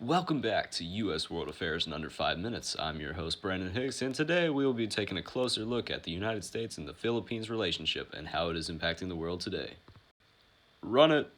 Welcome back to U.S. World Affairs in Under 5 Minutes. I'm your host, Brandon Hicks, and today we will be taking a closer look at the United States and the Philippines relationship and how it is impacting the world today. Run it!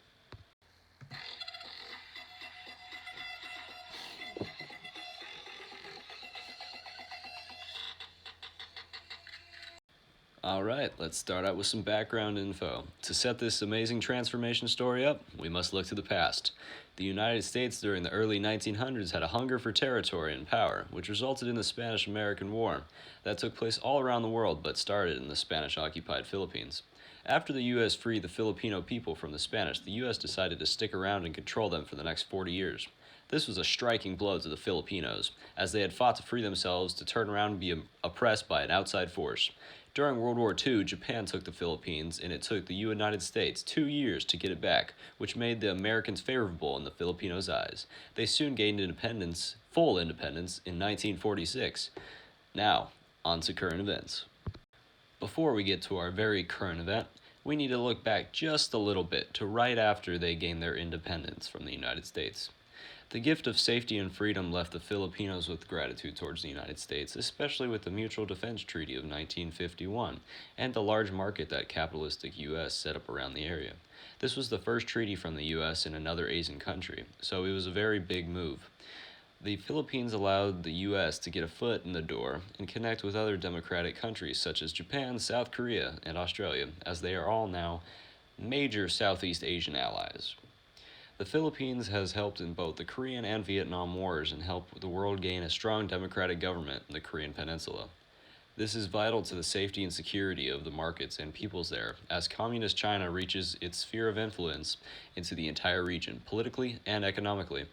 Alright, let's start out with some background info. To set this amazing transformation story up, we must look to the past. The United States during the early 1900s had a hunger for territory and power, which resulted in the Spanish-American War. That took place all around the world, but started in the Spanish-occupied Philippines. After the U.S. freed the Filipino people from the Spanish, the U.S. decided to stick around and control them for the next 40 years. This was a striking blow to the Filipinos, as they had fought to free themselves to turn around and be oppressed by an outside force. During World War II, Japan took the Philippines, and it took the United States 2 years to get it back, which made the Americans favorable in the Filipinos' eyes. They soon gained independence, full independence, in 1946. Now, on to current events. Before we get to our very current event, we need to look back just a little bit to right after they gained their independence from the United States. The gift of safety and freedom left the Filipinos with gratitude towards the United States, especially with the Mutual Defense Treaty of 1951 and the large market that capitalistic U.S. set up around the area. This was the first treaty from the U.S. in another Asian country, so it was a very big move. The Philippines allowed the U.S. to get a foot in the door and connect with other democratic countries such as Japan, South Korea, and Australia, as they are all now major Southeast Asian allies. The Philippines has helped in both the Korean and Vietnam Wars and helped the world gain a strong democratic government in the Korean Peninsula. This is vital to the safety and security of the markets and peoples there, as Communist China reaches its sphere of influence into the entire region, politically and economically.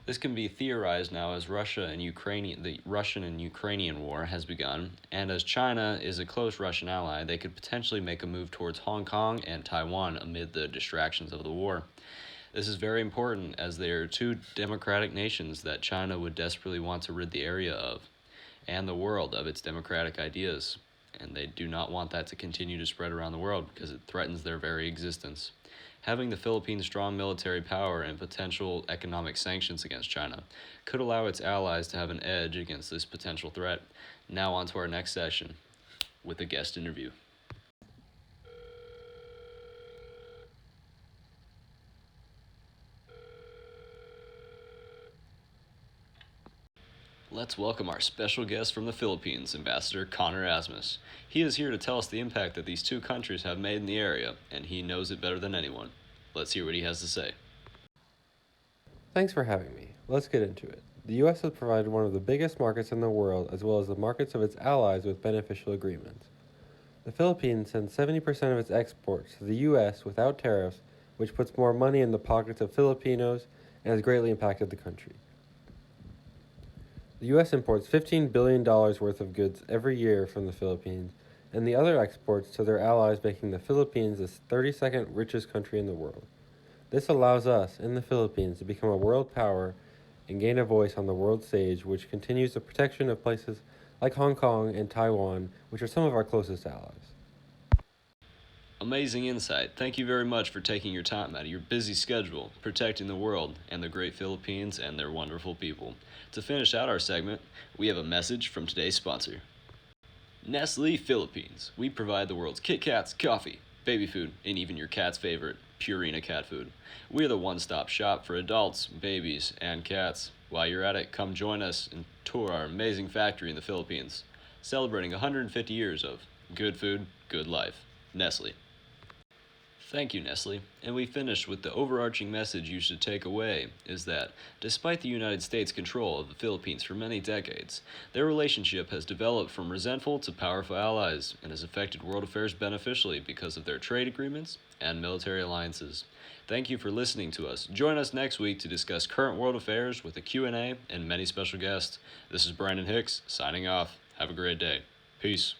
This can be theorized now as the Russian and Ukrainian war has begun, and as China is a close Russian ally, they could potentially make a move towards Hong Kong and Taiwan amid the distractions of the war. This is very important as they are two democratic nations that China would desperately want to rid the area of, and the world of its democratic ideas, and they do not want that to continue to spread around the world because it threatens their very existence. Having the Philippines' strong military power and potential economic sanctions against China could allow its allies to have an edge against this potential threat. Now on to our next session with a guest interview. Let's welcome our special guest from the Philippines, Ambassador Connor Asmus. He is here to tell us the impact that these two countries have made in the area, and he knows it better than anyone. Let's hear what he has to say. Thanks for having me. Let's get into it. The U.S. has provided one of the biggest markets in the world as well as the markets of its allies with beneficial agreements. The Philippines sends 70% of its exports to the U.S. without tariffs, which puts more money in the pockets of Filipinos and has greatly impacted the country. The U.S. imports $15 billion worth of goods every year from the Philippines, and the other exports to their allies, making the Philippines the 32nd richest country in the world. This allows us, in the Philippines, to become a world power and gain a voice on the world stage, which continues the protection of places like Hong Kong and Taiwan, which are some of our closest allies. Amazing insight. Thank you very much for taking your time out of your busy schedule, protecting the world and the great Philippines and their wonderful people. To finish out our segment, we have a message from today's sponsor. Nestle Philippines. We provide the world's Kit Kats, coffee, baby food, and even your cat's favorite, Purina cat food. We are the one-stop shop for adults, babies, and cats. While you're at it, come join us and tour our amazing factory in the Philippines, celebrating 150 years of good food, good life. Nestle. Thank you, Nestle. And we finish with the overarching message you should take away is that, despite the United States' control of the Philippines for many decades, their relationship has developed from resentful to powerful allies and has affected world affairs beneficially because of their trade agreements and military alliances. Thank you for listening to us. Join us next week to discuss current world affairs with a Q&A and many special guests. This is Brandon Hicks, signing off. Have a great day. Peace.